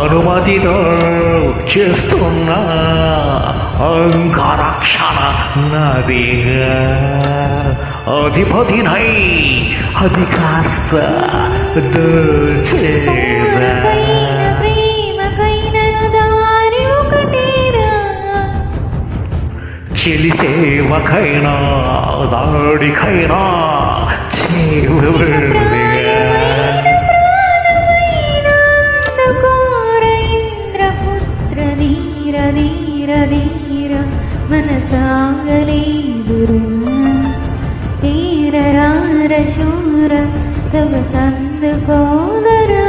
అనుమతితో చేస్తున్న అంగారక్షణ నాదిగా అధిపతినై అది కాస్త దోచేరా చెలిసేవకైనా దాడికైనా చేవడిగా మనసాగలేదురు చీరరార శూర సొగసందుకోదరా